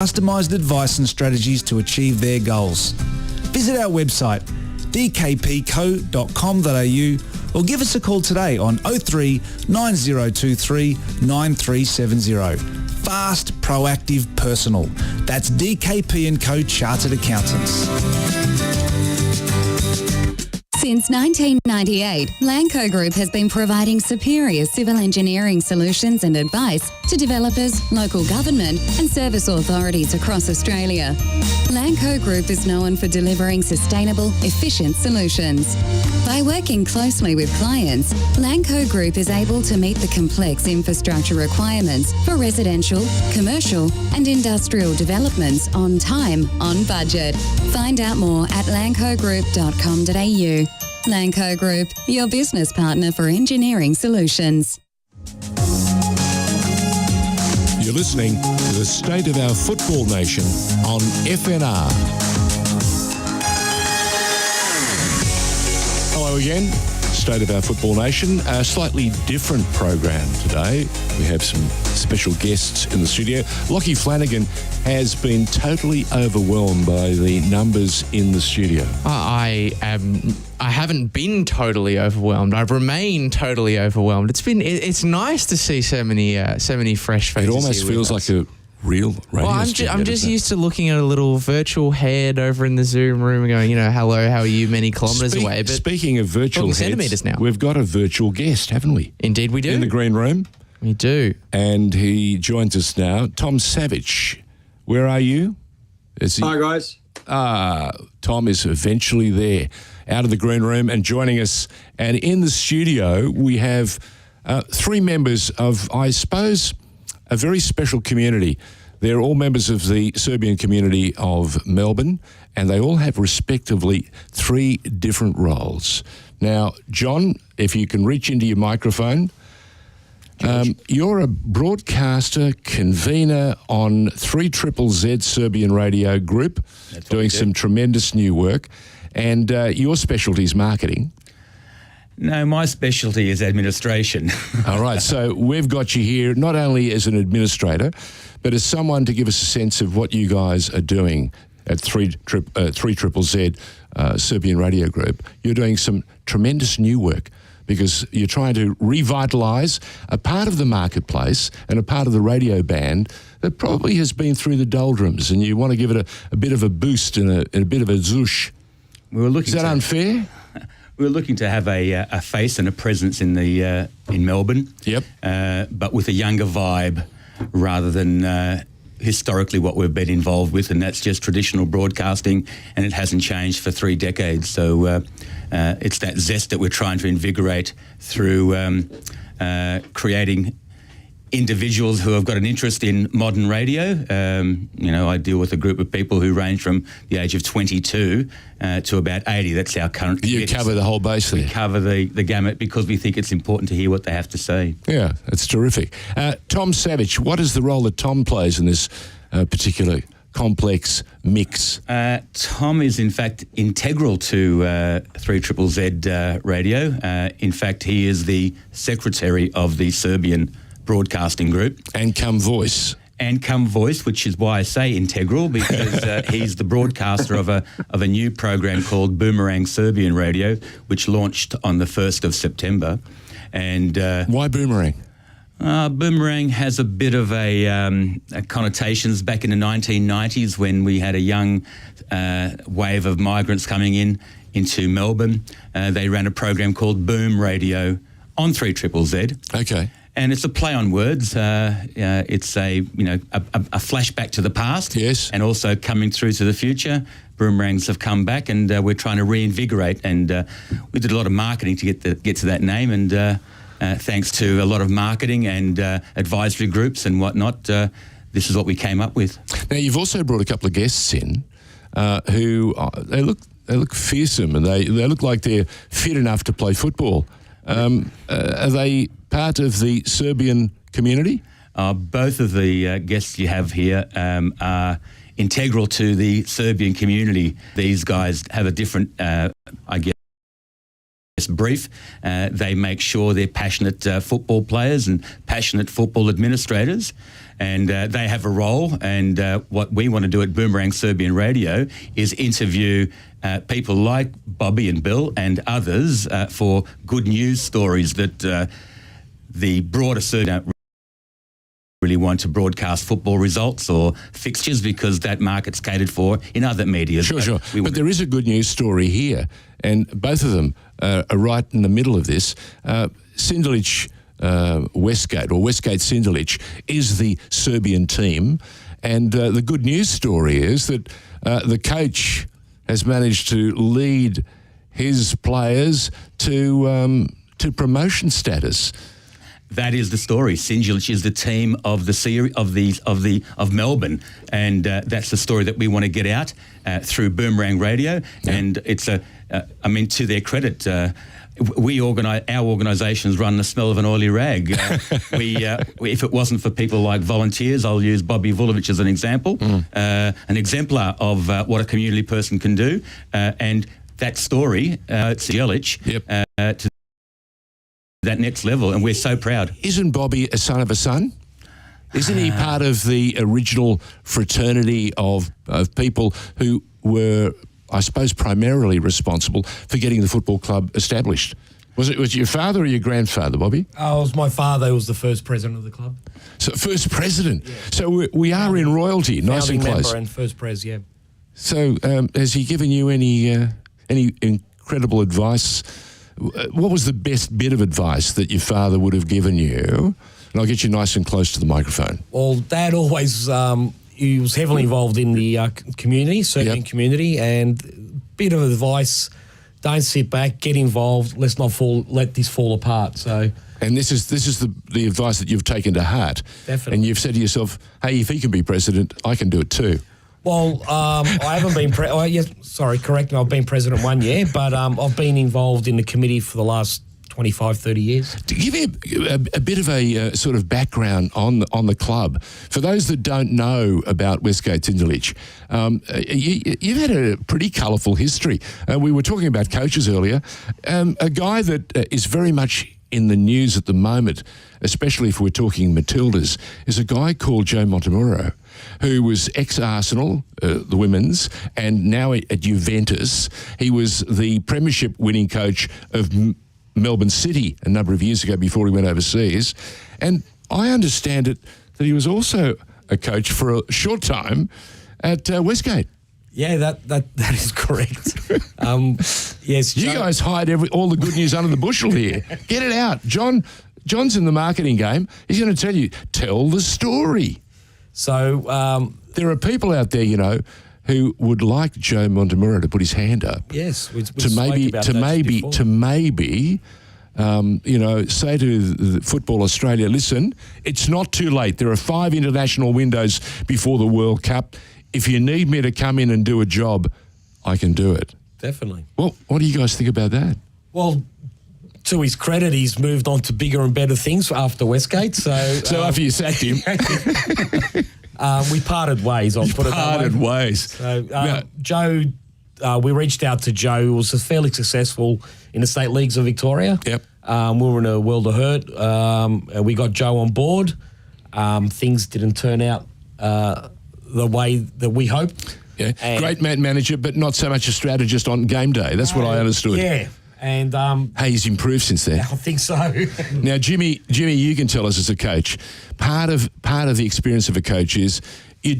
Customised advice and strategies to achieve their goals. Visit our website dkpco.com.au or give us a call today on 03 9023 9370. Fast, proactive, personal. That's DKP & Co Chartered Accountants. Since 1998, Lanco Group has been providing superior civil engineering solutions and advice to developers, local government and service authorities across Australia. Lanco Group is known for delivering sustainable, efficient solutions. By working closely with clients, Lanco Group is able to meet the complex infrastructure requirements for residential, commercial and industrial developments on time, on budget. Find out more at lancogroup.com.au. Lanco Group, your business partner for engineering solutions. You're listening to the State of Our Football Nation on FNR. Hello again, State of Our Football Nation. A slightly different program today. We have some special guests in the studio. Lachie Flanagan has been totally overwhelmed by the numbers in the studio. I haven't been totally overwhelmed. I've remained totally overwhelmed. It's nice to see so many fresh faces. It almost feels like a real radio studio. I'm just used to looking at a little virtual head over in the Zoom room and going, hello, how are you? Many kilometres away. But speaking of virtual heads, centimetres now. We've got a virtual guest, haven't we? Indeed, we do. In the green room. We do. And he joins us now. Tom Savic, where are you? Hi, guys. Tom is eventually there, out of the green room and joining us. And in the studio, we have three members of, I suppose, a very special community. They're all members of the Serbian community of Melbourne, and they all have respectively three different roles. Now, John, if you can reach into your microphone, you're a broadcaster, convener on 3ZZZ Serbian Radio Group, doing some tremendous new work, and your specialty is marketing. No, my specialty is administration. All right, so we've got you here not only as an administrator, but as someone to give us a sense of what you guys are doing at 3ZZZ Serbian Radio Group. You're doing some tremendous new work because you're trying to revitalise a part of the marketplace and a part of the radio band that probably has been through the doldrums, and you want to give it a bit of a boost and a bit of a zoosh. Is that unfair? We were looking to have a face and a presence in Melbourne. Yep. But with a younger vibe rather than historically what we've been involved with, and that's just traditional broadcasting, and it hasn't changed for 3 decades. So it's that zest that we're trying to invigorate through creating individuals who have got an interest in modern radio. I deal with a group of people who range from the age of 22 to about 80. That's our current committee. You cover the whole base there. We cover the gamut because we think it's important to hear what they have to say. Yeah, that's terrific. Tom Savic, what is the role that Tom plays in this particular complex mix? Tom is, in fact, integral to 3ZZZ Radio. In fact, he is the secretary of the Serbian Broadcasting Group. And come voice, which is why I say integral, because he's the broadcaster of a new program called Boomerang Serbian Radio, which launched on the 1st of September. And why Boomerang? Boomerang has a bit of a connotations back in the 1990s when we had a young wave of migrants coming into Melbourne. They ran a program called Boom Radio on 3ZZZ. Okay. And it's a play on words. It's a flashback to the past. Yes. And also coming through to the future. Boomerangs have come back, and we're trying to reinvigorate. And we did a lot of marketing to get to that name. And thanks to a lot of marketing and advisory groups and whatnot, this is what we came up with. Now, you've also brought a couple of guests in who they look fearsome, and they look like they're fit enough to play football. Are they part of the Serbian community? Both of the guests you have here are integral to the Serbian community. These guys have a different, brief. They make sure they're passionate football players and passionate football administrators. And they have a role, and what we want to do at Boomerang Serbian Radio is interview people like Bobby and Bill and others for good news stories that the broader Serbian don't really want to broadcast football results or fixtures because that market's catered for in other media. Sure. But there is a good news story here, and both of them are right in the middle of this. Sindulic Westgate, or Westgate Sindulic, is the Serbian team, and the good news story is that the coach has managed to lead his players to promotion status. That is the story. Sindulic is the team of the series of Melbourne, and that's the story that we want to get out through Boomerang Radio. Yeah. And it's to their credit, our organisations run the smell of an oily rag. If it wasn't for people like volunteers, I'll use Bobby Vulovic as an example, an exemplar of what a community person can do, and that story, Sindulic, to that next level, and we're so proud. Isn't Bobby a son of a son? Isn't he part of the original fraternity of people who were, I suppose, primarily responsible for getting the football club established? Was it your father or your grandfather, Bobby? Oh, it was my father who was the first president of the club. So first president. Yeah. So we are in royalty, nice and close. Member and first pres, yeah. So has he given you any incredible advice? What was the best bit of advice that your father would have given you? And I'll get you nice and close to the microphone. Well, Dad always, he was heavily involved in the community, Serbian community, and bit of advice, don't sit back, get involved, let's not let this fall apart. So, and this is the advice that you've taken to heart. Definitely. And you've said to yourself, hey, if he can be president, I can do it too. Well, I haven't been correct me, I've been president 1 year, but I've been involved in the committee for the last 25, 30 years. To give you a bit of a sort of background on the club, for those that don't know about Westgate Sindulic, you've had a pretty colourful history. We were talking about coaches earlier. A guy that is very much in the news at the moment, especially if we're talking Matildas, is a guy called Joe Montemurro, who was ex-Arsenal, the women's, and now at Juventus. He was the premiership winning coach of Melbourne City a number of years ago before he went overseas. And I understand it that he was also a coach for a short time at Westgate. Yeah, that is correct. Yes, you guys hide all the good news under the bushel here. Get it out. John's in the marketing game. He's going to tell the story. So there are people out there, who would like Joe Montemurro to put his hand up. Yes, to maybe say to Football Australia, listen, it's not too late. There are 5 international windows before the World Cup. If you need me to come in and do a job, I can do it. Definitely. Well, what do you guys think about that? Well, to his credit, he's moved on to bigger and better things after Westgate. So after you sacked him, we parted ways. Parted ways. So Joe, we reached out to Joe, who was fairly successful in the state leagues of Victoria. Yep. We were in a world of hurt. And we got Joe on board. Things didn't turn out the way that we hoped. Yeah, great manager, but not so much a strategist on game day. That's what I understood. Yeah, and hey, he's improved since then. I think so. Now, Jimmy, you can tell us as a coach. Part of the experience of a coach is you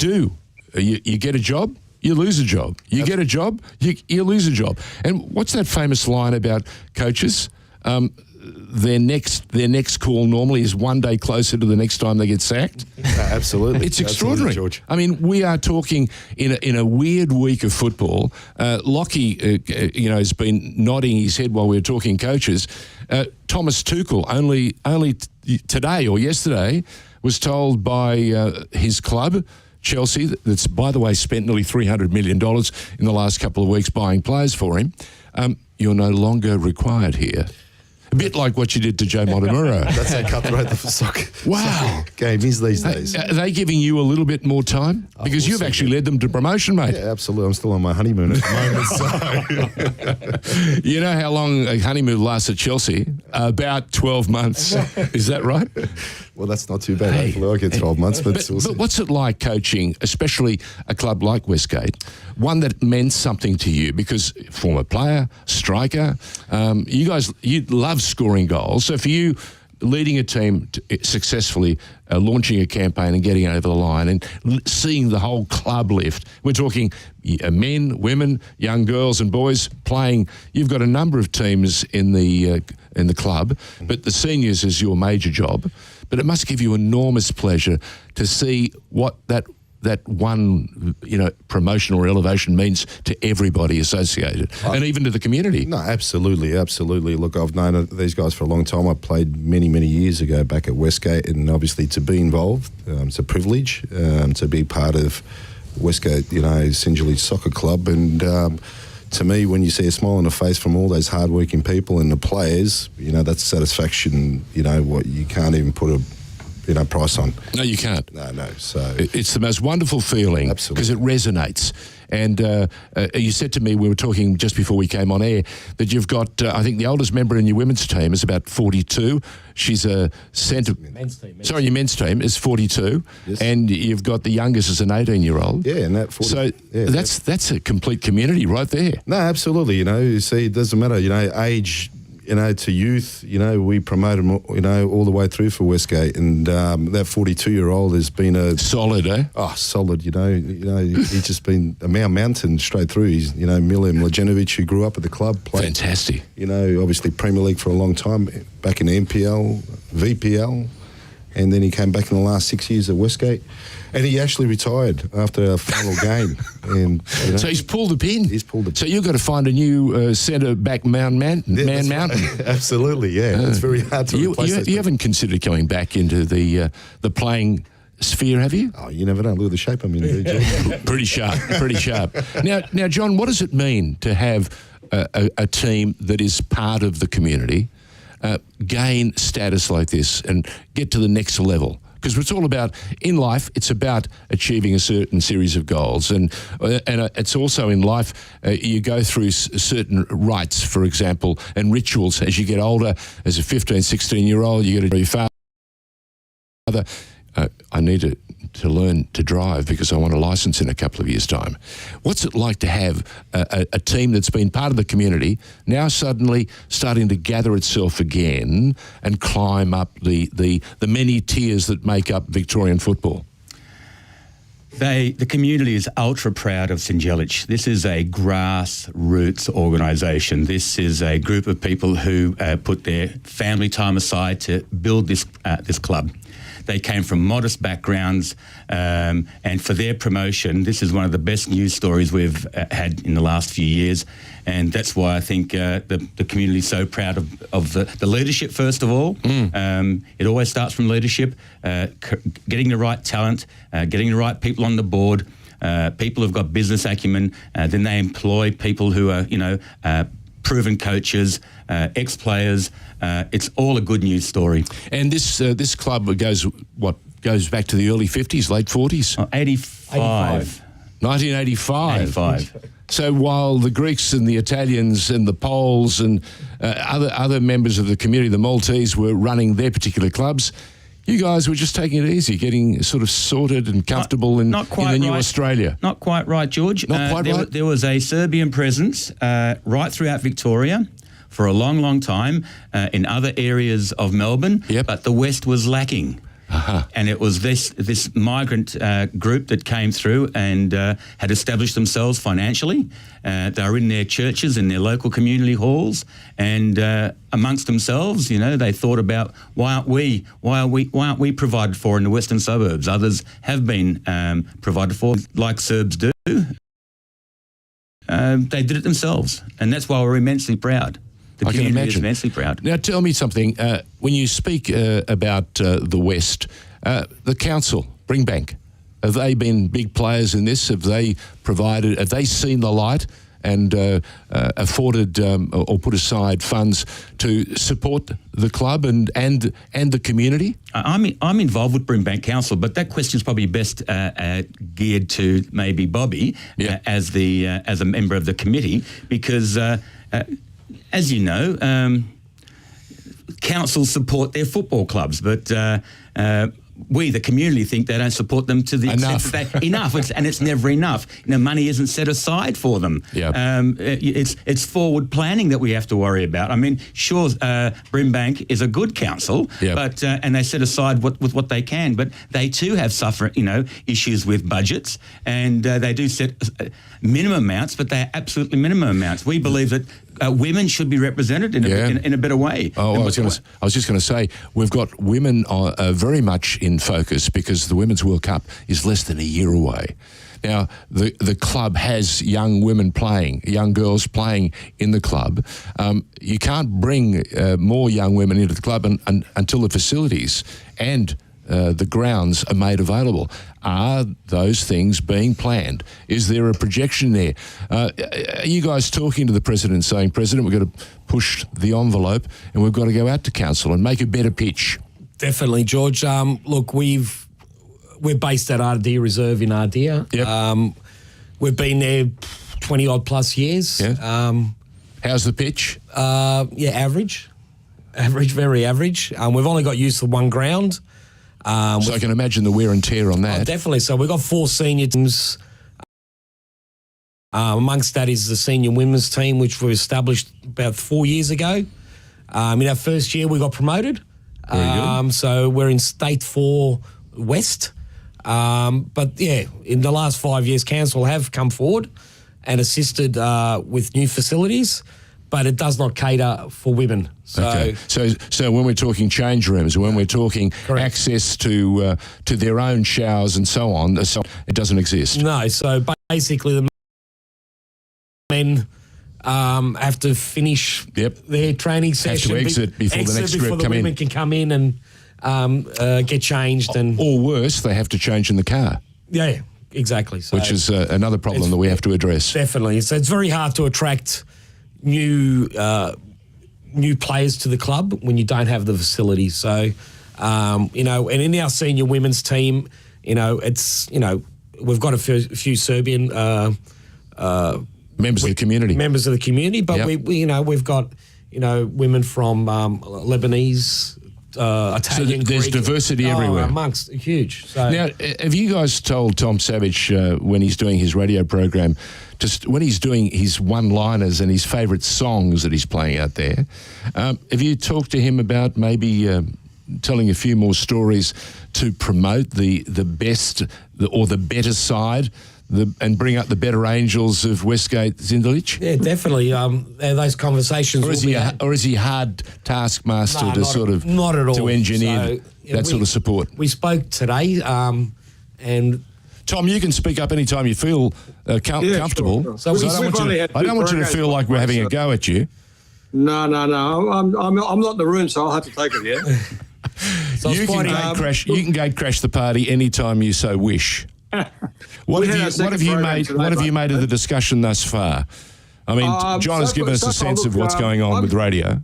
get a job, you lose a job. You get a job, you lose a job. And what's that famous line about coaches? Their next call normally is one day closer to the next time they get sacked. Absolutely. It's extraordinary. Absolutely, George. I mean, we are talking in a weird week of football. Lachie, has been nodding his head while we were talking coaches. Thomas Tuchel only today or yesterday was told by his club, Chelsea, that's, by the way, spent nearly $300 million in the last couple of weeks buying players for him, you're no longer required here. A bit like what you did to Joe Montemurro. That's how cutthroat the soccer game is these days. Are they giving you a little bit more time? Because you've actually led them to promotion, mate. Yeah, absolutely. I'm still on my honeymoon at the moment. So. You know how long a honeymoon lasts at Chelsea? About 12 months. Is that right? Well, that's not too bad. Hopefully I get 12 months. But what's it like coaching, especially a club like Westgate, one that meant something to you? Because former player, striker, you love scoring goals. So for you, leading a team successfully, launching a campaign and getting over the line and seeing the whole club lift. We're talking men, women, young girls and boys playing. You've got a number of teams in the club, but the seniors is your major job. But it must give you enormous pleasure to see what that one, promotion or elevation means to everybody associated and even to the community. No, absolutely. Look, I've known these guys for a long time. I played many, many years ago back at Westgate, and obviously to be involved, it's a privilege to be part of Westgate, Sinjaley Soccer Club. And to me, when you see a smile on the face from all those hard-working people and the players, that's satisfaction, what you can't even put a price on. No, you can't. No. So it's the most wonderful feeling because it resonates. And you said to me, we were talking just before we came on air, that you've got, I think the oldest member in your women's team is about 42. She's a centre. Your men's team is 42. Yes. And you've got the youngest as an 18-year-old. Yeah, and that 40. So that's a complete community right there. No, absolutely. You see, it doesn't matter, age, to youth, we promote them, all the way through for Westgate, and that 42-year-old has been a solid, eh? Oh, solid. He's just been a mountain straight through. He's, Milim Lajenovic, who grew up at the club, played. Fantastic. Obviously Premier League for a long time, back in NPL, VPL, and then he came back in the last 6 years at Westgate. And he actually retired after a final game. And so he's pulled the pin. He's pulled the pin. So you've got to find a new centre-back Mountain. Right. Absolutely, yeah. It's very hard to replace you haven't considered going back into the playing sphere, have you? Oh, you never know. Look at the shape I'm in, DJ. Pretty sharp. Now, John, what does it mean to have a team that is part of the community gain status like this and get to the next level? Because it's all about, in life, it's about achieving a certain series of goals. And it's also in life, you go through certain rites, for example, and rituals as you get older. As a 15, 16-year-old, you go to your father. I need to learn to drive because I want a license in a couple of years' time. What's it like to have a team that's been part of the community now suddenly starting to gather itself again and climb up the many tiers that make up Victorian football? The community is ultra proud of Sinjalej. This is a grassroots organisation. This is a group of people who put their family time aside to build this club. They came from modest backgrounds, and for their promotion, this is one of the best news stories we've had in the last few years. And that's why I think the community is so proud of the leadership, first of all. It always starts from leadership, getting the right talent, getting the right people on the board, people who've got business acumen. Then they employ people who are, proven coaches, ex-players. It's all a good news story. And this club goes back to the early 50s, late 40s? 85. 1985. So while the Greeks and the Italians and the Poles and other members of the community, the Maltese, were running their particular clubs, you guys were just taking it easy, getting sort of sorted and comfortable in the new Australia. Not quite right, George. Right? There was a Serbian presence right throughout Victoria for a long, long time in other areas of Melbourne, but the West was lacking. And it was this migrant group that came through and had established themselves financially. They were in their churches, in their local community halls, and amongst themselves, they thought about why aren't we provided for in the western suburbs? Others have been provided for, like Serbs do. They did it themselves, and that's why we're immensely proud. The community is immensely proud. Now, tell me something. When you speak about the West, the council, Bringbank, have they been big players in this? Have they seen the light and afforded or put aside funds to support the club and the community? I'm involved with Brimbank Council, but that question's probably best geared to maybe Bobby as a member of the committee, because as you know, councils support their football clubs, but we, the community, think they don't support them to the extent that enough, and it's never enough. Money isn't set aside for them. Yep. It's forward planning that we have to worry about. I mean, sure, Brimbank is a good council, but and they set aside with what they can, but they too have suffered, issues with budgets, and they do set minimum amounts, but they're absolutely minimum amounts. We believe that women should be represented in a better way. Oh, I was just going to say, we've got women very much in focus because the Women's World Cup is less than a year away. Now, the club has young women playing, young girls playing in the club. You can't bring more young women into the club until the facilities and the grounds are made available. Are those things being planned? Is there a projection there? Are you guys talking to the President saying, President, we've got to push the envelope and we've got to go out to council and make a better pitch? Definitely, George. Look, we're based at Ardea Reserve in Ardea. Yep. We've been there 20-odd plus years. Yeah. How's the pitch? Average. Average, very average. We've only got use of one ground. So I can imagine the wear and tear on that. Definitely. So we've got 4 senior teams. Amongst that is the senior women's team, which we established about 4 years ago. In our first year, we got promoted. Very good. So we're in State 4 West. But in the last 5 years, council have come forward and assisted with new facilities, but it does not cater for women. Okay. So when we're talking change rooms, when we're talking access to their own showers and so on, it doesn't exist. No. So basically, the men have to finish their training session. Have to exit before the next group come in. Before the women can come in and get changed. Or worse, they have to change in the car. Yeah, exactly. So which is another problem that we have to address. Definitely. So it's very hard to attract new players to the club when you don't have the facilities. So, and in our senior women's team, we've got a few Serbian members of the community. Members of the community, but we've got women from Lebanese, Italian. So there's Greek, diversity everywhere. Amongst huge. So now, have you guys told Tom Savic when he's doing his radio program, just when he's doing his one-liners and his favourite songs that he's playing out there, have you talked to him about maybe telling a few more stories to promote the best or the better side and bring up the better angels of Westgate Zindalich? Yeah, definitely. Those conversations. Or is he hard taskmaster not at all. To engineer that sort of support? We spoke today, and Tom, you can speak up anytime you feel comfortable. Sure. So I don't want you to feel like we're having a go at you. No. I'm not in the room, so I'll have to take it. Yeah. So you can gate crash the party anytime you so wish. What have you made of the discussion thus far? I mean, John has given us a sense of what's going on with radio.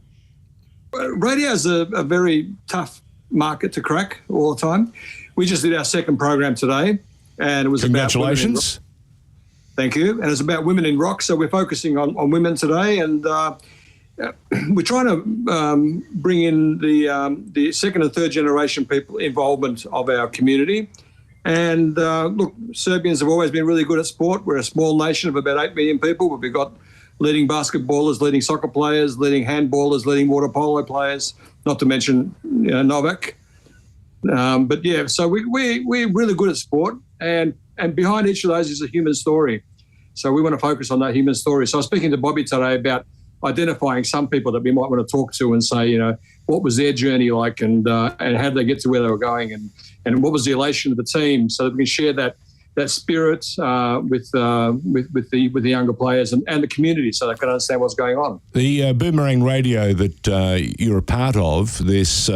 Radio is a very tough market to crack all the time. We just did our second program today, and it was congratulations. Thank you. And it's about women in rock, so we're focusing on women today, and we're trying to bring in the second and third generation people involvement of our community. And look, Serbians have always been really good at sport. We're a small nation of about 8 million people, but we've got leading basketballers, leading soccer players, leading handballers, leading water polo players, not to mention Novak. So we're really good at sport, and behind each of those is a human story. So we want to focus on that human story. So I was speaking to Bobby today about identifying some people that we might want to talk to and say, what was their journey like, and how did they get to where they were going, and what was the elation of the team, so that we can share that spirit with the younger players and the community, so they can understand what's going on. The Boomerang Radio that you're a part of, this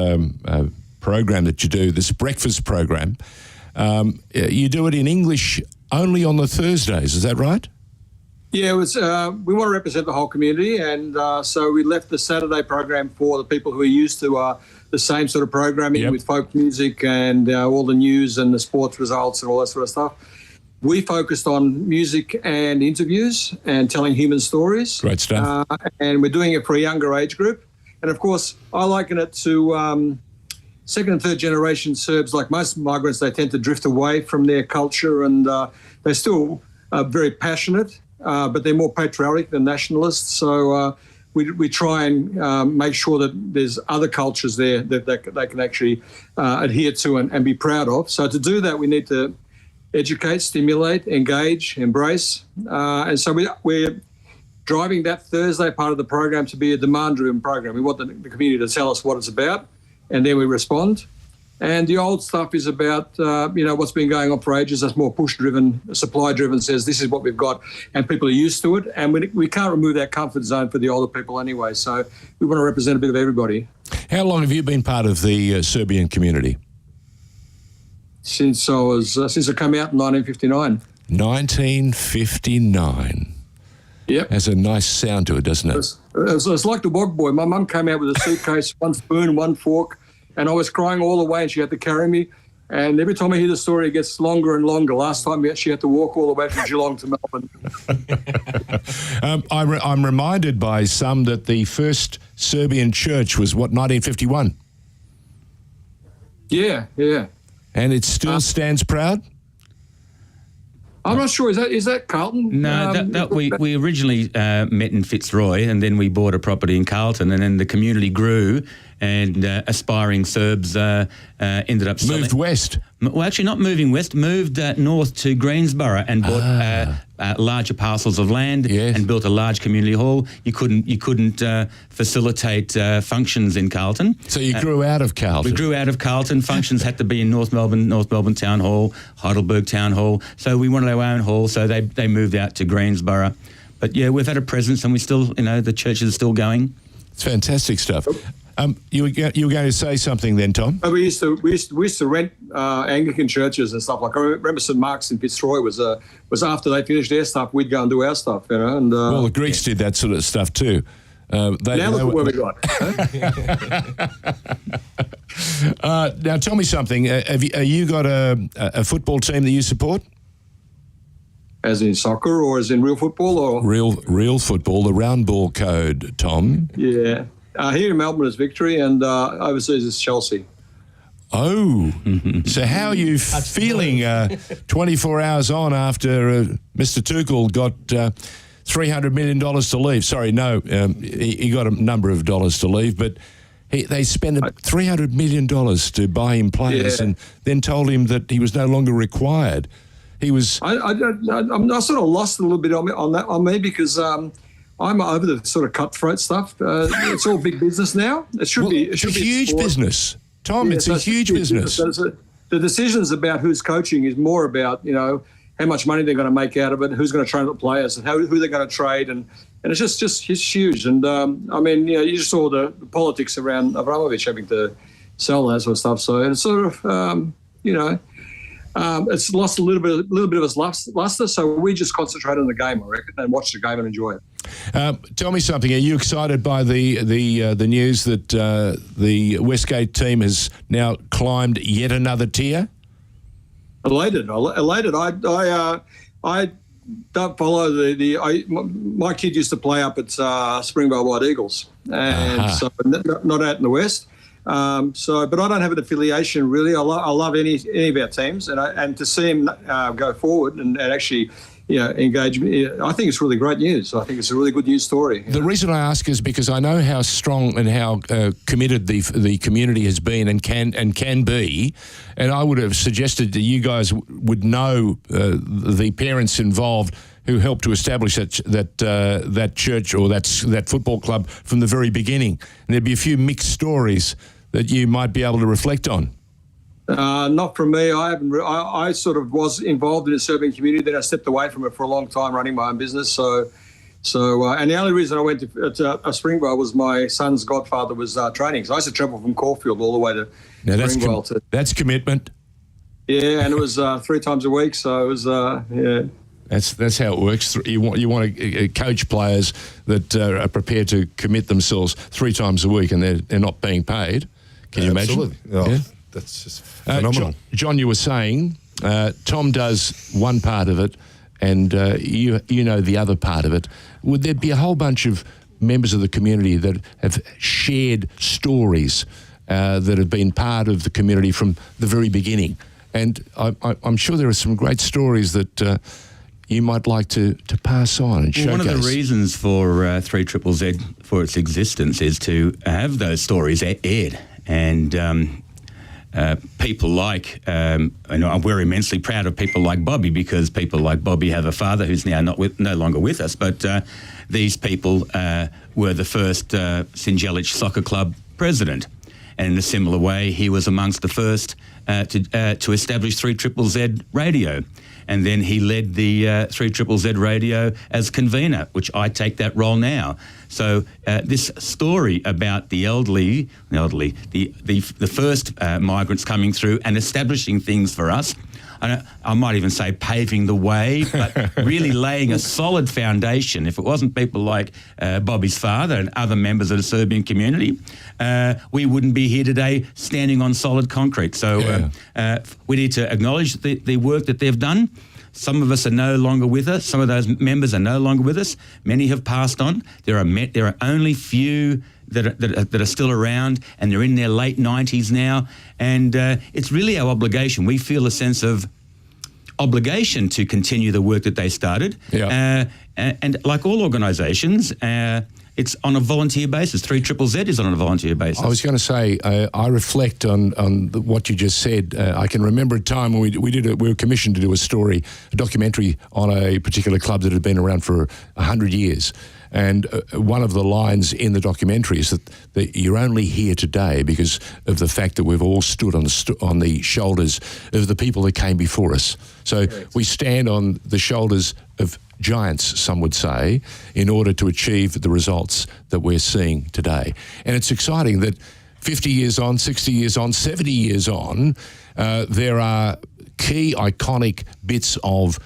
program that you do, this breakfast program, you do it in English only on the Thursdays, is that right? Yeah, it was. We want to represent the whole community, and so we left the Saturday program for the people who are used to the same sort of programming with folk music and all the news and the sports results and all that sort of stuff. We focused on music and interviews and telling human stories. Great stuff. And we're doing it for a younger age group. And of course, I liken it to second and third generation Serbs. Like most migrants, they tend to drift away from their culture, and they're still very passionate. But they're more patriotic than nationalists. So we try and make sure that there's other cultures there that they can actually adhere to and be proud of. So to do that, we need to educate, stimulate, engage, embrace. And so we're driving that Thursday part of the program to be a demand-driven program. We want the community to tell us what it's about, and then we respond. And the old stuff is about, what's been going on for ages. That's more push-driven, supply-driven, says this is what we've got, and people are used to it. And we can't remove that comfort zone for the older people anyway. So we want to represent a bit of everybody. How long have you been part of the Serbian community? Since I came out in 1959. 1959. Yep. Has a nice sound to it, doesn't it? It's like the Wog Boy. My mum came out with a suitcase, one spoon, one fork, and I was crying all the way, and she had to carry me. And every time I hear the story, it gets longer and longer. Last time she had to walk all the way from Geelong to Melbourne. I'm reminded by some that the first Serbian church was, 1951? Yeah. And it still stands proud? I'm not sure. Is that Carlton? No, we originally met in Fitzroy, and then we bought a property in Carlton, and then the community grew, and aspiring Serbs ended up selling. Moved west. Well, actually, not moving west. Moved north to Greensborough and bought larger parcels of land and built a large community hall. You couldn't facilitate functions in Carlton. So you grew out of Carlton. We grew out of Carlton. Functions had to be in North Melbourne Town Hall, Heidelberg Town Hall. So we wanted our own hall. So they moved out to Greensborough. But yeah, we've had a presence, and we still, the church is still going. It's fantastic stuff. You were going to say something then, Tom? We used to rent Anglican churches and stuff. Like I remember St Mark's in Fitzroy was after they finished their stuff, we'd go and do our stuff, And well, the Greeks did that sort of stuff too. Now look at where we got. Now tell me something. Have you got a football team that you support? As in soccer, or as in real football, or real football, the round ball code, Tom? Yeah. Here in Melbourne is Victory, and overseas is Chelsea. Oh, so how are you feeling 24 hours on after Mr. Tuchel got $300 million to leave? Sorry, no, he got a number of dollars to leave, but they spent $300 million to buy him players and then told him that he was no longer required. He was. I sort of lost a little bit on me because I'm over the sort of cutthroat stuff. It's all big business now. It should be. It should be huge business, Tom. It's a huge business. The decisions about who's coaching is more about how much money they're going to make out of it, who's going to train the players, and who they're going to trade, and it's just it's huge. And you just saw the politics around Abramovich having to sell that sort of stuff. So it's sort of it's lost a little bit of its luster, so we just concentrate on the game, I reckon, and watch the game and enjoy it. Tell me something. Are you excited by the news that the Westgate team has now climbed yet another tier? Elated. I don't follow my kid used to play up at Springvale White Eagles, and so not out in the West. But I don't have an affiliation really. I love any of our teams, and to see him go forward and actually, engage me, I think it's really great news. I think it's a really good news story. The reason I ask is because I know how strong and how committed the community has been and can be, and I would have suggested that you guys would know the parents involved who helped to establish that church or that football club from the very beginning. And there'd be a few mixed stories that you might be able to reflect on. Not from me. I sort of was involved in the Serbian community, then I stepped away from it for a long time, running my own business. So, and the only reason I went to Springvale was my son's godfather was training. So I used to travel from Caulfield all the way to Springvale. That's commitment. Yeah, and it was 3 times a week. So it was That's how it works. You want to coach players that are prepared to commit themselves 3 times a week, and they're not being paid. Can you imagine? Absolutely. Oh, yeah. That's just phenomenal. John, you were saying Tom does one part of it, and you know the other part of it. Would there be a whole bunch of members of the community that have shared stories that have been part of the community from the very beginning? And I'm sure there are some great stories that you might like to pass on and showcase. One of the reasons for 3ZZZ for its existence is to have those stories aired. And people like, we're immensely proud of people like Bobby, because people like Bobby have a father who's now no longer with us. But these people were the first St George Soccer Club president. And in a similar way, he was amongst the first to establish 3ZZZ Radio. And then he led the 3ZZZ Radio as convener, which I take that role now. So this story about the first migrants coming through and establishing things for us, I might even say paving the way, but really laying a solid foundation. If it wasn't people like Bobby's father and other members of the Serbian community, we wouldn't be here today standing on solid concrete. So we need to acknowledge the work that they've done. Some of us are no longer with us. Some of those members are no longer with us. Many have passed on. There are only few that are still around, and they're in their late 90s now. And it's really our obligation. We feel a sense of obligation to continue the work that they started. Yeah. And like all organisations, it's on a volunteer basis. 3ZZZ is on a volunteer basis. I was going to say, I reflect on what you just said. I can remember a time when we were commissioned to do a documentary on a particular club that had been around for 100 years. And one of the lines in the documentary is that you're only here today because of the fact that we've all stood on the shoulders of the people that came before us. So we stand on the shoulders of giants, some would say, in order to achieve the results that we're seeing today. And it's exciting that 50 years on, 60 years on, 70 years on, there are key iconic bits of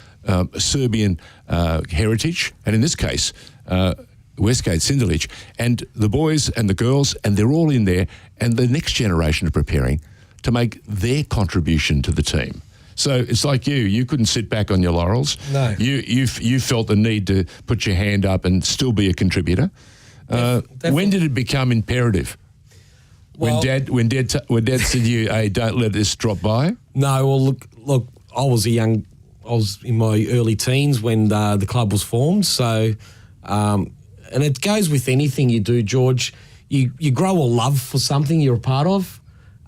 Serbian heritage, and in this case, Westgate, Sindelich, and the boys and the girls, and they're all in there, and the next generation are preparing to make their contribution to the team. So it's like you couldn't sit back on your laurels. No. You felt the need to put your hand up and still be a contributor. When did it become imperative? Well, when Dad said to you, "Hey, don't let this drop by"? No. Well, look. I was in my early teens when the club was formed. So, and it goes with anything you do, George. You grow a love for something you're a part of.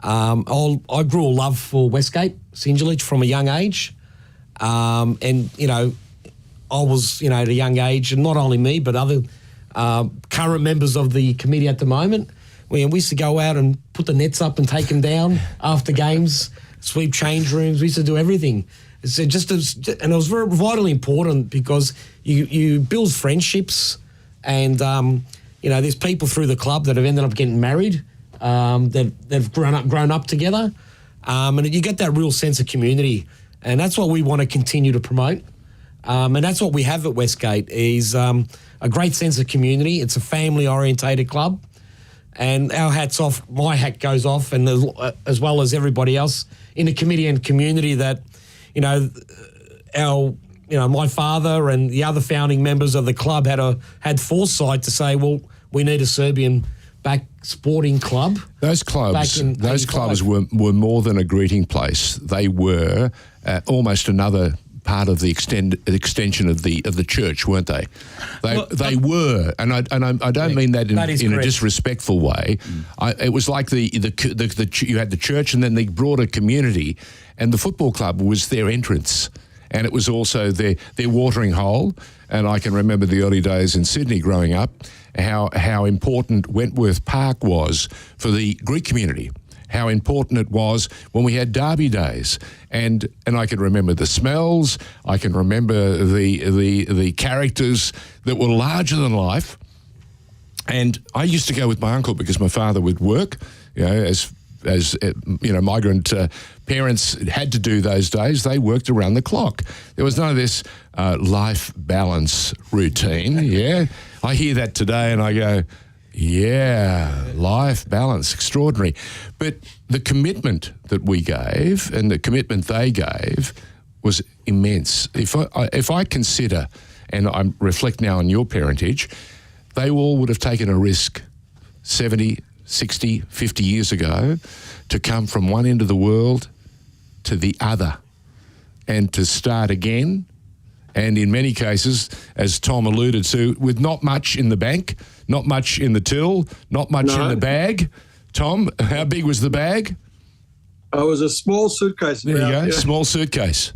I grew a love for Westgate, Sindelich from a young age. And, I was, at a young age, and not only me, but other current members of the committee at the moment, we used to go out and put the nets up and take them down after games, sweep change rooms. We used to do everything. And it was very vitally important because you build friendships, and, there's people through the club that have ended up getting married. They've grown up together, and you get that real sense of community, and that's what we want to continue to promote. And that's what we have at Westgate is a great sense of community. It's a family-orientated club, and our hats off. My hat goes off, and as well as everybody else in the committee and community that, my father and the other founding members of the club had foresight to say, well, we need a Serbian back sporting club. Those clubs were more than a greeting place. They were almost another part of the extension of the church, weren't they? They were, and I don't mean that in a disrespectful way. It was like you had the church, and then the broader community, and the football club was their entrance, and it was also their watering hole. And I can remember the early days in Sydney growing up, how important Wentworth Park was for the Greek community, how important it was when we had derby days. And I can remember the smells, I can remember the characters that were larger than life. And I used to go with my uncle because my father would work, as migrant parents had to do those days. They worked around the clock. There was none of this life balance routine, yeah? I hear that today and I go, yeah, life balance, extraordinary. But the commitment that we gave and the commitment they gave was immense. If I consider, and I reflect now on your parentage, they all would have taken a risk 70, 60, 50 years ago to come from one end of the world to the other and to start again. And in many cases, as Tom alluded to, with not much in the bank, not much in the till, not much in the bag. Tom, how big was the bag? It was a small suitcase. There you go, yeah. Small suitcase.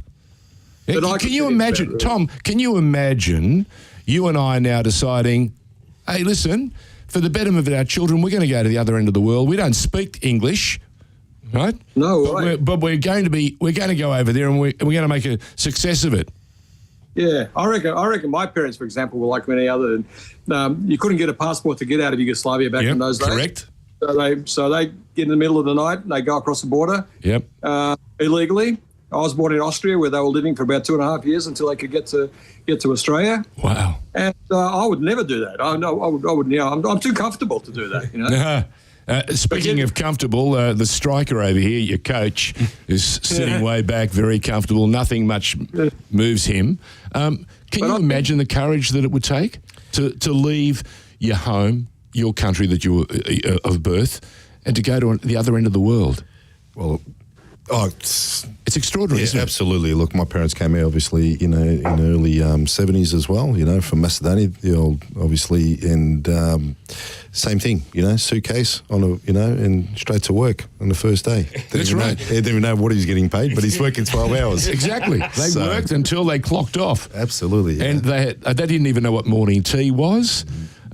Yeah, But can you imagine, Tom, can you imagine you and I now deciding, hey, listen, for the betterment of our children, we're going to go to the other end of the world. We don't speak English, right? No, right. But we're going to go over there and we're going to make a success of it. Yeah, I reckon my parents, for example, were like many other. You couldn't get a passport to get out of Yugoslavia back in those days. Correct. So they get in the middle of the night and they go across the border. Yep. Illegally. I was born in Austria, where they were living for about 2.5 years until they could get to Australia. Wow. And I would never do that. I would. You know, I'm too comfortable to do that. You know. Speaking of comfortable, the striker over here, your coach, is sitting way back, very comfortable. Nothing much moves him. Can you imagine the courage that it would take to leave your home, your country that you were of birth, and to go to the other end of the world? Well, it's extraordinary, isn't it? Absolutely. Look, my parents came here, obviously, in the early 70s as well, from Macedonia, obviously, and same thing, suitcase and straight to work on the first day. That's right. He didn't even know what he was getting paid, but he's working 12 hours. Exactly. They worked until they clocked off. Absolutely. Yeah. And they didn't even know what morning tea was.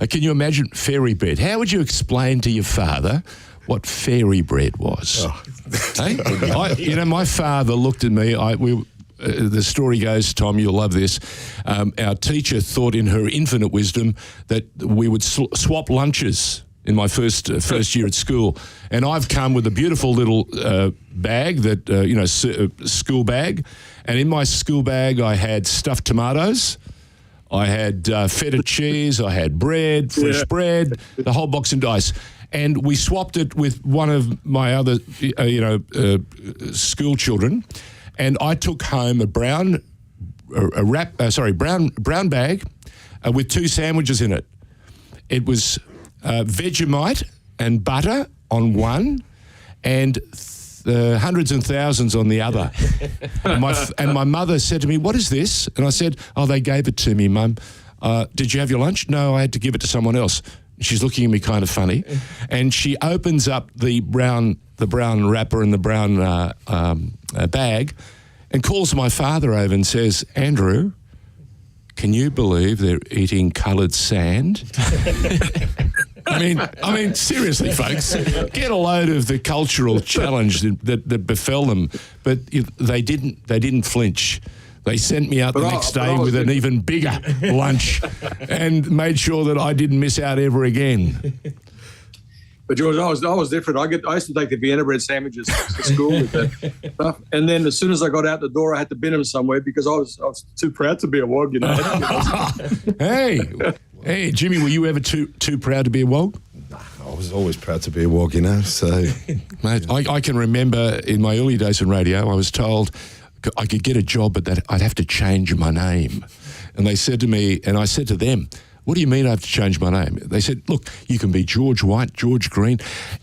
Can you imagine fairy bread? How would you explain to your father what fairy bread was? Hey? My father looked at me. The story goes, Tom, you'll love this. Our teacher thought in her infinite wisdom that we would swap lunches in my first year at school. And I've come with a beautiful little bag, school bag. And in my school bag, I had stuffed tomatoes. I had feta cheese. I had bread, fresh bread, the whole box and dice. And we swapped it with one of my other, school children, and I took home a brown bag with 2 sandwiches in it. It was Vegemite and butter on one, and hundreds and thousands on the other. And my mother said to me, "What is this?" And I said, "Oh, they gave it to me, Mum. Did you have your lunch?" "No, I had to give it to someone else." She's looking at me kind of funny, and she opens up the brown wrapper and the brown bag, and calls my father over and says, "Andrew, can you believe they're eating coloured sand?" I mean, seriously, folks, get a load of the cultural challenge that befell them, but they didn't flinch. They sent me out the next day with an even bigger lunch and made sure that I didn't miss out ever again. But George, I was different. I used to take the Vienna bread sandwiches to school with that stuff, and then as soon as I got out the door, I had to bin them somewhere because I was too proud to be a wog, Hey, Jimmy, were you ever too proud to be a wog? I was always proud to be a wog, so... Mate, I can remember in my early days in radio, I was told I could get a job, but that I'd have to change my name. And they said to me, and I said to them, "What do you mean I have to change my name?" They said, "Look, you can be George White, George Green.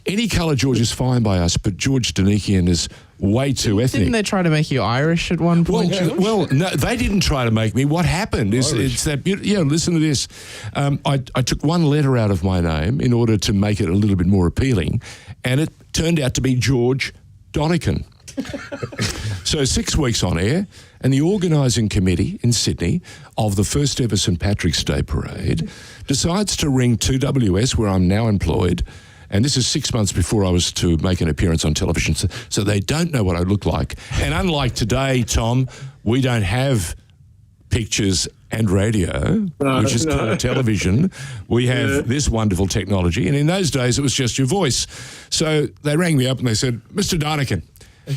Any colour George is fine by us, but George Danikian is way too ethnic." Didn't they try to make you Irish at one point, George? Well, no, they didn't try to make me. What happened is it's that beautiful. Yeah, listen to this. I took one letter out of my name in order to make it a little bit more appealing, and it turned out to be George Donican. So 6 weeks on air, and the organising committee in Sydney of the first ever St Patrick's Day Parade decides to ring 2WS, where I'm now employed, and this is 6 months before I was to make an appearance on television, so they don't know what I look like. And unlike today, Tom, we don't have pictures and radio, which is called television. We have this wonderful technology, and in those days it was just your voice. So they rang me up and they said, "Mr. Donican,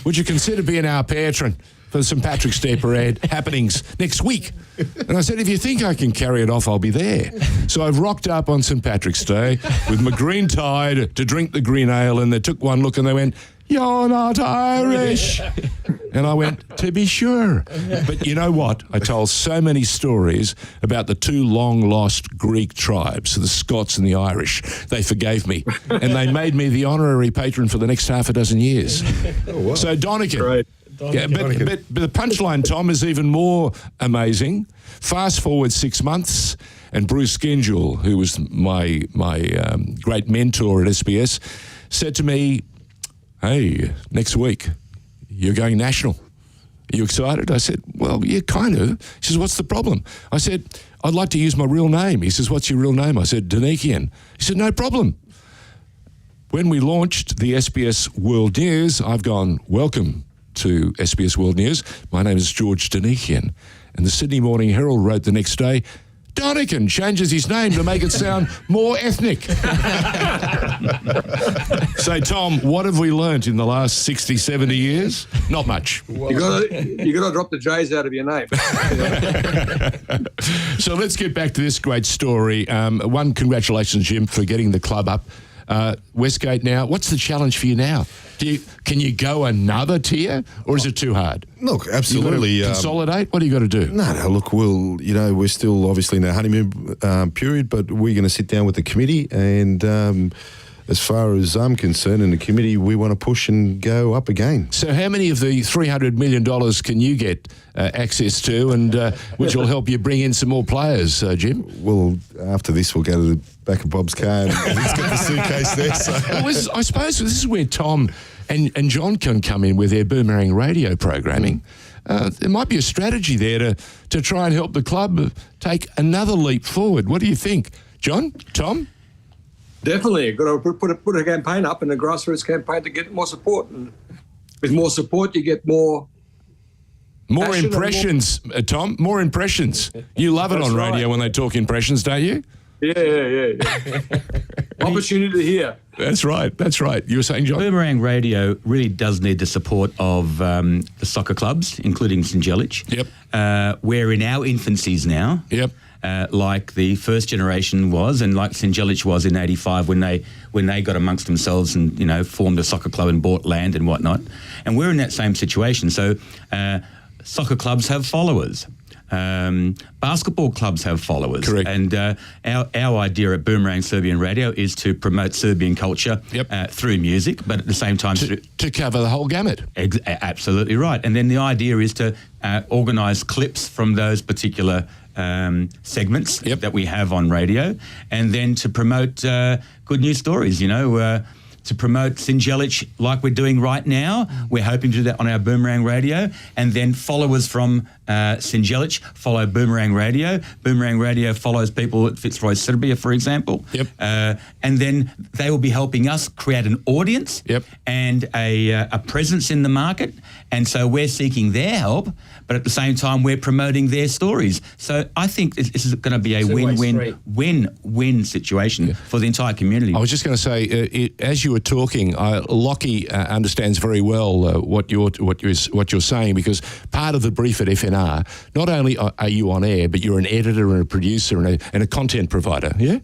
would you consider being our patron for the St Patrick's Day Parade happenings next week? And I said, if you think I can carry it off, I'll be there. So I've rocked up on St Patrick's Day with my green tie to drink the green ale, and they took one look and they went, "You're not Irish." And I went, "To be sure." But you know what? I told so many stories about the two long-lost Greek tribes, the Scots and the Irish. They forgave me, and they made me the honorary patron for the next half a dozen years. Oh, wow. So Donican. Great. Yeah, but the punchline, Tom, is even more amazing. Fast forward 6 months, and Bruce Gingell, who was my great mentor at SBS, said to me, "Hey, next week, you're going national. Are you excited?" I said, "Well, yeah, kind of." He says, "What's the problem?" I said, "I'd like to use my real name." He says, "What's your real name?" I said, "Danikian." He said, "No problem." When we launched the SBS World News, I've gone, "Welcome to SBS World News. My name is George Danikian." And the Sydney Morning Herald wrote the next day, "Donican changes his name to make it sound more ethnic." So, Tom, what have we learnt in the last 60, 70 years? Not much. You got to drop the J's out of your name. So let's get back to this great story. One, congratulations, Jim, for getting the club up. Westgate now, what's the challenge for you now? Can you go another tier, or is it too hard? Look, absolutely. You consolidate? What do you got to do? No, look, we're still obviously in our honeymoon period, but we're going to sit down with the committee, and as far as I'm concerned and the committee, we want to push and go up again. So how many of the $300 million can you get access to, and which will help you bring in some more players, Jim? Well, after this, we'll go to the back of Bob's car and he's got the suitcase there. So. Well, I suppose this is where Tom and John can come in with their Boomerang radio programming. There might be a strategy there to try and help the club take another leap forward. What do you think, John? Tom? Definitely. Got to put a campaign up, and a grassroots campaign to get more support. And with more support, you get more impressions, Tom. More impressions. You love it on radio when they talk impressions, don't you? Yeah. Opportunity to hear. That's right. You were saying, John? Boomerang Radio really does need the support of the soccer clubs, including St George. Yep. We're in our infancies now. Yep. Like the first generation was, and like St George was in '85 when they got amongst themselves and formed a soccer club and bought land and whatnot. And we're in that same situation. So soccer clubs have followers. Basketball clubs have followers. Correct. And our idea at Boomerang Serbian Radio is to promote Serbian culture through music, but at the same time to cover the whole gamut. Absolutely right. And then the idea is to organise clips from those particular segments that we have on radio, and then to promote good news stories, to promote St George like we're doing right now. We're hoping to do that on our Boomerang Radio, and then followers from St George follow Boomerang Radio. Boomerang Radio follows people at Fitzroy Serbia, for example. Yep. And then they will be helping us create an audience and a presence in the market. And so we're seeking their help, but at the same time we're promoting their stories. So I think this is going to be a win-win situation for the entire community. I was just going to say, as you were talking, Lachie understands very well what you're saying, because part of the brief at FNR, not only are you on air, but you're an editor and a producer and a content provider, yeah?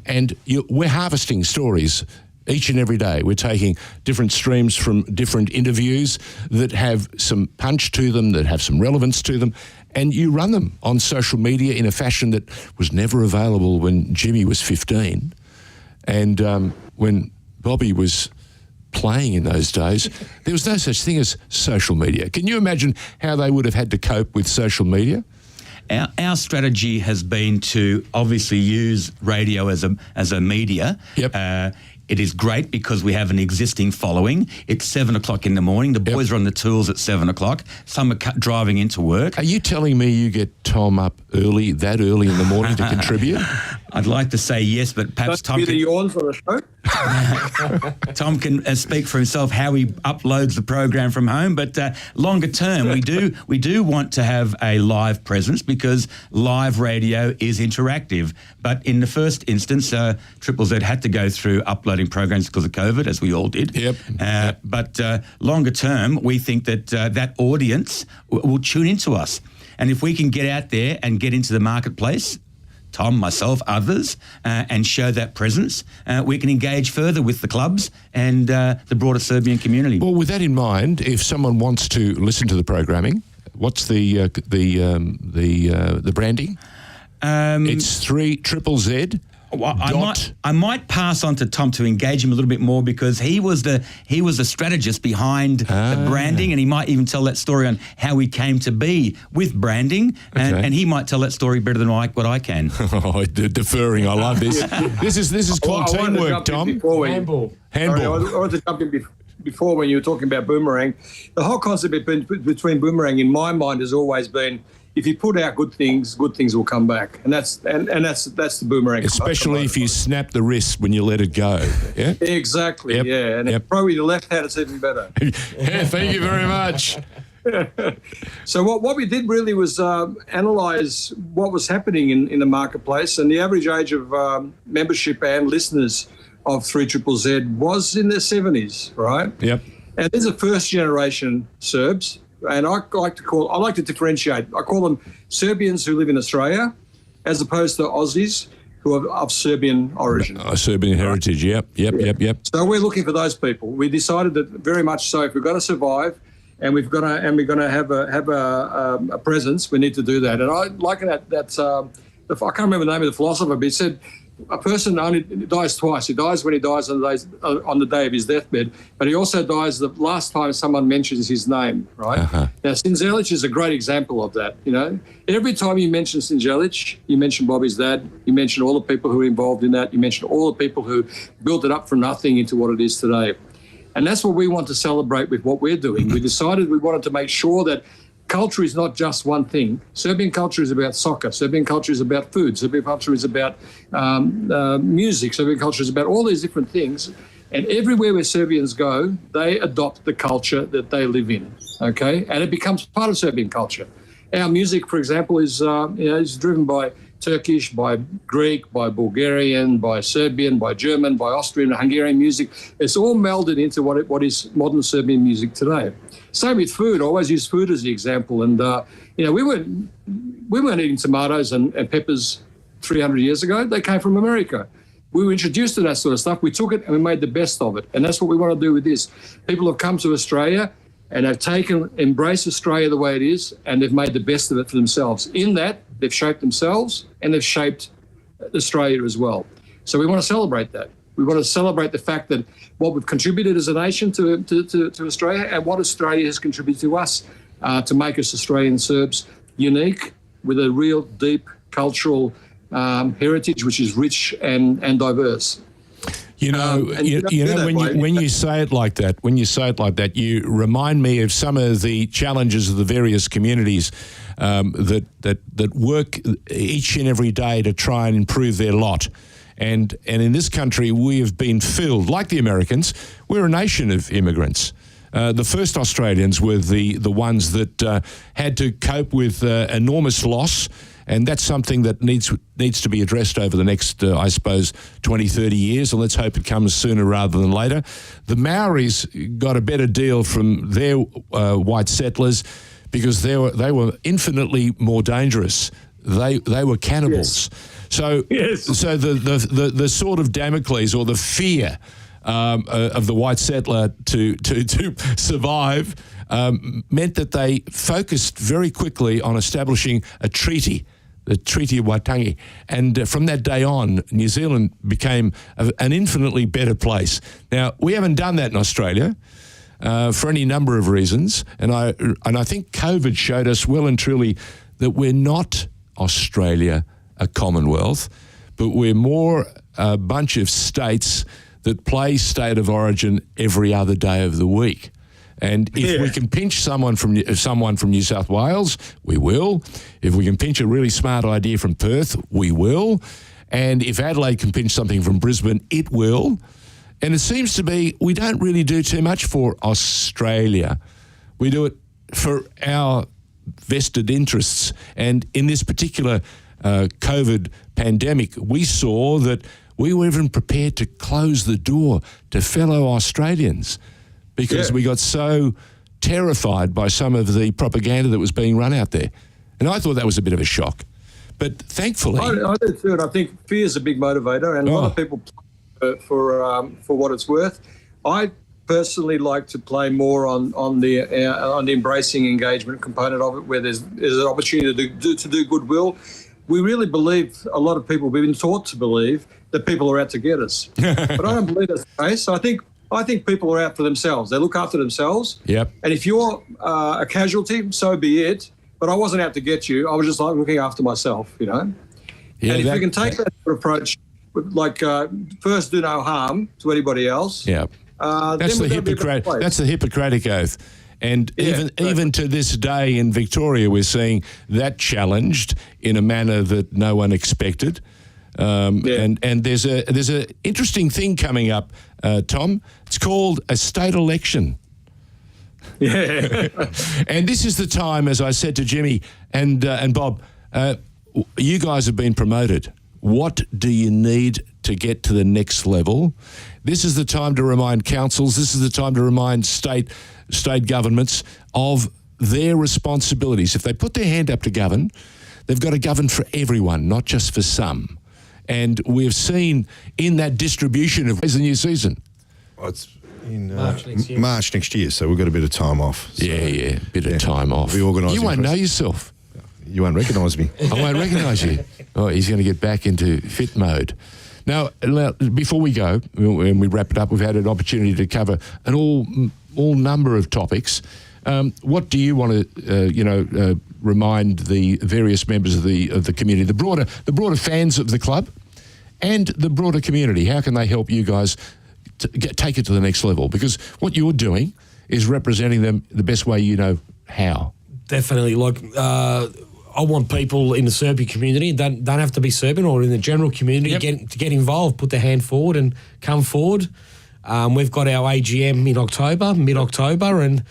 And we're harvesting stories each and every day. We're taking different streams from different interviews that have some punch to them, that have some relevance to them, and you run them on social media in a fashion that was never available when Jimmy was 15 and when Bobby was playing in those days. There was no such thing as social media. Can you imagine how they would have had to cope with social media? Our strategy has been to obviously use radio as a media. Yep. It is great because we have an existing following. It's 7 o'clock in the morning. The boys are on the tools at 7 o'clock. Some are driving into work. Are you telling me you get Tom up that early in the morning to contribute? I'd like to say yes, but perhaps Tom... Be the yawns on the show? Tom can speak for himself how he uploads the program from home. But longer term, we do want to have a live presence because live radio is interactive. But in the first instance, Triple Z had to go through uploading programs because of COVID, as we all did. Yep. But longer term, we think that that audience will tune into us. And if we can get out there and get into the marketplace, Tom, myself, others, and show that presence, we can engage further with the clubs and the broader Serbian community. Well, with that in mind, if someone wants to listen to the programming, what's the branding? It's 3ZZZ. Well, I might pass on to Tom to engage him a little bit more because he was the strategist behind the branding, and he might even tell that story on how we came to be with branding, and he might tell that story better than what I can. Deferring, I love this. This is called teamwork, Tom. Handball. Sorry, I wanted to jump in before when you were talking about boomerang. The whole concept between boomerang in my mind has always been, if you put out good things will come back, and that's the boomerang. Especially if you snap the wrist when you let it go. Yeah. Exactly. Yep. Yeah, and probably the left hand it's even better. Yeah, thank you very much. So what we did really was analyse what was happening in the marketplace, and the average age of membership and listeners of 3ZZZ was in their 70s, right? Yep. And these are first generation Serbs. And I like to differentiate. I call them Serbians who live in Australia as opposed to Aussies who are of Serbian origin. Serbian heritage, yep. So we're looking for those people. We decided that very much so if we're going to survive and we're going to have a presence, we need to do that. And I like that I can't remember the name of the philosopher, but he said a person only dies twice. He dies when he dies on the day of his deathbed, but he also dies the last time someone mentions his name, right? Uh-huh. Now, Sinjelic is a great example of that, you know. Every time you mention Sinjelic, you mention Bobby's dad, you mention all the people who are involved in that, you mention all the people who built it up from nothing into what it is today. And that's what we want to celebrate with what we're doing. We decided we wanted to make sure that culture is not just one thing. Serbian culture is about soccer. Serbian culture is about food. Serbian culture is about music. Serbian culture is about all these different things. And everywhere where Serbians go, they adopt the culture that they live in, okay? And it becomes part of Serbian culture. Our music, for example, is driven by Turkish, by Greek, by Bulgarian, by Serbian, by German, by Austrian, Hungarian music. It's all melded into what is modern Serbian music today. Same with food. I always use food as the example. And, we weren't eating tomatoes and peppers 300 years ago. They came from America. We were introduced to that sort of stuff. We took it and we made the best of it. And that's what we want to do with this. People have come to Australia and have embraced Australia the way it is, and they've made the best of it for themselves. In that, they've shaped themselves and they've shaped Australia as well. So we want to celebrate that. We want to celebrate the fact that what we've contributed as a nation to Australia and what Australia has contributed to us to make us Australian Serbs unique with a real deep cultural heritage which is rich and diverse. When you say it like that, you remind me of some of the challenges of the various communities that work each and every day to try and improve their lot. And in this country, we have been filled, like the Americans, we're a nation of immigrants. The first Australians were the ones that had to cope with enormous loss, and that's something that needs to be addressed over the next, 20, 30 years, and let's hope it comes sooner rather than later. The Maoris got a better deal from their white settlers because they were infinitely more dangerous. They were cannibals. Yes. So the sort of Damocles or the fear of the white settler to survive meant that they focused very quickly on establishing a treaty, the Treaty of Waitangi. And from that day on, New Zealand became an infinitely better place. Now, we haven't done that in Australia for any number of reasons. And I think COVID showed us well and truly that we're not Australia, a Commonwealth, but we're more a bunch of states that play state of origin every other day of the week. And if we can pinch someone from New South Wales, we will. If we can pinch a really smart idea from Perth, we will. And if Adelaide can pinch something from Brisbane, it will. And it seems to be we don't really do too much for Australia. We do it for our vested interests. And in this particular COVID pandemic, we saw that we were even prepared to close the door to fellow Australians because we got so terrified by some of the propaganda that was being run out there. And I thought that was a bit of a shock. But thankfully... I do too, and I think fear is a big motivator, and a lot of people play for what it's worth. I personally like to play more on the embracing engagement component of it, where there's an opportunity to do goodwill. We really believe, a lot of people, we've been taught to believe that people are out to get us. But I don't believe that's the case. I think people are out for themselves. They look after themselves. Yep. And if you're a casualty, so be it. But I wasn't out to get you. I was just like looking after myself, you know. Yeah, and if we can take that approach, like first do no harm to anybody else. Yeah. That's the Hippocratic Oath. And even to this day in Victoria, we're seeing that challenged in a manner that no one expected. And there's a interesting thing coming up, Tom. It's called a state election. Yeah. And this is the time, as I said to Jimmy and Bob, you guys have been promoted. What do you need to get to the next level? This is the time to remind councils, this is the time to remind state governments of their responsibilities. If they put their hand up to govern, they've got to govern for everyone, not just for some. And we've seen in that distribution of the new season. Well, it's in March next year, so we've got a bit of time off. So, a bit of time off. We'll be organising. You won't know yourself. You won't recognise me. I won't recognise you. Oh, he's going to get back into fit mode. Now, before we go, and we wrap it up, we've had an opportunity to cover an all number of topics. What do you want to, remind the various members of the community, the broader fans of the club, and the broader community? How can they help you guys take it to the next level? Because what you're doing is representing them the best way you know how. Definitely. I want people in the Serbian community, don't have to be Serbian, or in the general community, to get involved, put their hand forward and come forward. We've got our AGM mid-October, and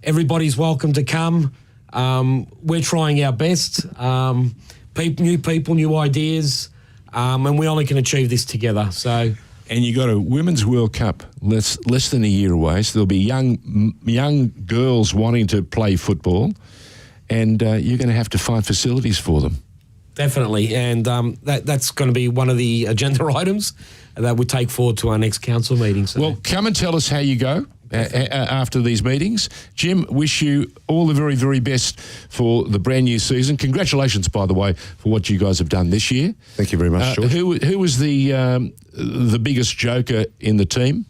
everybody's welcome to come. We're trying our best. New people, new ideas, and we only can achieve this together. So. And you got a Women's World Cup less than a year away, so there'll be young girls wanting to play football, and you're going to have to find facilities for them. Definitely, and that's going to be one of the agenda items that we take forward to our next council meeting. So. Well, come and tell us how you go after these meetings. Jim, wish you all the very, very best for the brand new season. Congratulations, by the way, for what you guys have done this year. Thank you very much, George. Who was the biggest joker in the team?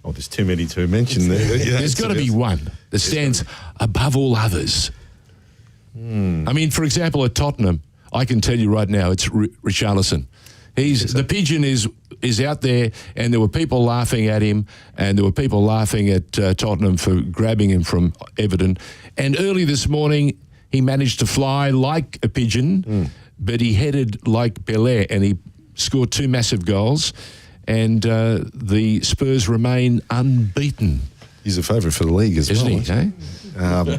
Oh, there's too many to mention there. There's got to be one that stands above all others. I mean, for example, at Tottenham, I can tell you right now, it's Richarlison. The pigeon is out there, and there were people laughing at him, and there were people laughing at Tottenham for grabbing him from Everton. And early this morning, he managed to fly like a pigeon, but he headed like Pelé, and he scored 2 massive goals, and the Spurs remain unbeaten. He's a favourite for the league as well. Isn't he?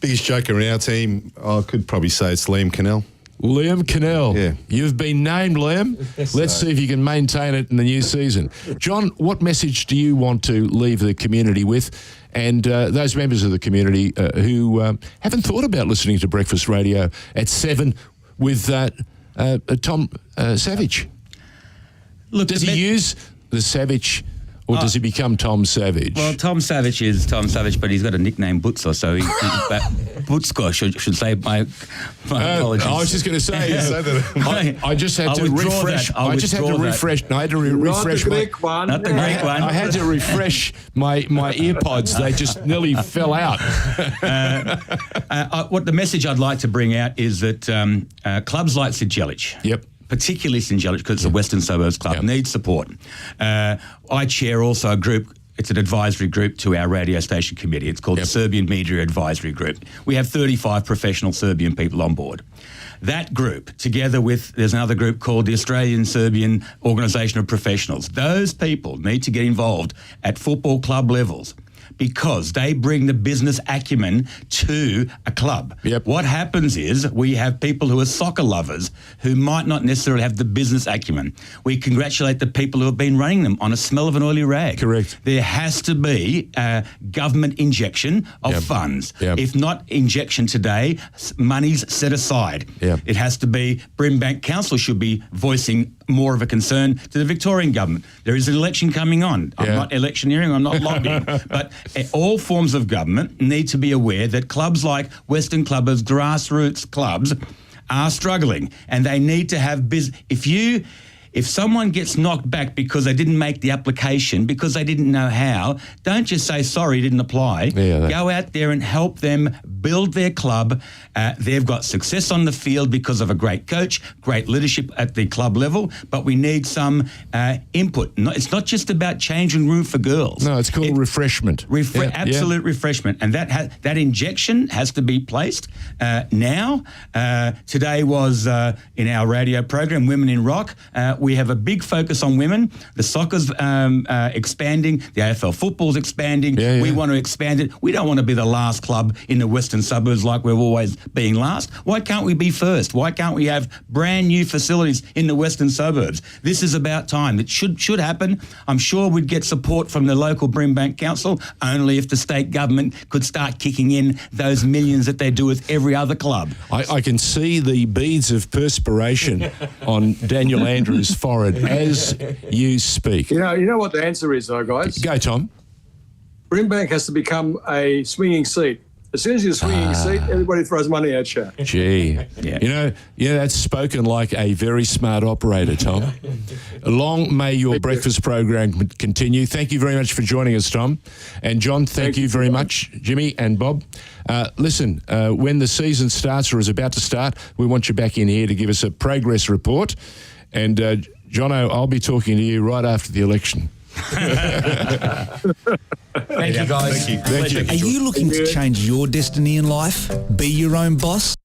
Biggest joker in our team, I could probably say it's Liam Cannell. Liam Cannell. Yeah. You've been named, Liam. Let's see if you can maintain it in the new season. John, what message do you want to leave the community with, and those members of the community who haven't thought about listening to Breakfast Radio at 7 with Tom Savic? Look, does he use the Savic, or does he become Tom Savic? Well, Tom Savic is Tom Savic, but he's got a nickname, Butsko, so Butsko should say my apologies. I was just going to say, I just had to refresh. I had to refresh my. Not the Greek one. I had to refresh my earpods. They just nearly fell out. What the message I'd like to bring out is that clubs like St Jelic, particularly St Jelic, because it's a Western Suburbs club, needs support. I chair also a group It's an advisory group to our radio station committee. It's called the Serbian Media Advisory Group. We have 35 professional Serbian people on board. That group, together with, there's another group called the Australian Serbian Organisation of Professionals. Those people need to get involved at football club levels, because they bring the business acumen to a club. What happens is we have people who are soccer lovers who might not necessarily have the business acumen. We congratulate the people who have been running them on a smell of an oily rag. Correct. There has to be a government injection of funds. If not injection today, money's set aside. It has to be, Brimbank Council should be voicing more of a concern to the Victorian government. There is an election coming on. I'm not electioneering, I'm not lobbying, but all forms of government need to be aware that clubs like Western Clubbers, grassroots clubs, are struggling, and they need to have If someone gets knocked back because they didn't make the application, because they didn't know how, don't just say, sorry, didn't apply. Go out there and help them build their club. They've got success on the field because of a great coach, great leadership at the club level, but we need some input. It's not just about changing room for girls. No, it's called refreshment. Absolute refreshment. And that injection has to be placed now. Today was in our radio program, Women in Rock. We have a big focus on women. The soccer's expanding. The AFL football's expanding. We want to expand it. We don't want to be the last club in the western suburbs like we've always been last. Why can't we be first? Why can't we have brand new facilities in the western suburbs? This is about time. It should happen. I'm sure we'd get support from the local Brimbank Council only if the state government could start kicking in those millions that they do with every other club. I can see the beads of perspiration on Daniel Andrews' forehead as you speak. You know what the answer is, though, guys? Go, Tom. Brimbank has to become a swinging seat. As soon as you're swinging a seat, everybody throws money at you. Gee. That's spoken like a very smart operator, Tom. Long may your breakfast program continue. Thank you very much for joining us, Tom. And John, thank you very much. Jimmy and Bob. Listen, when the season starts or is about to start, we want you back in here to give us a progress report. And Jono, I'll be talking to you right after the election. Thank you, guys. Thank you. Are you looking to change your destiny in life? Be your own boss?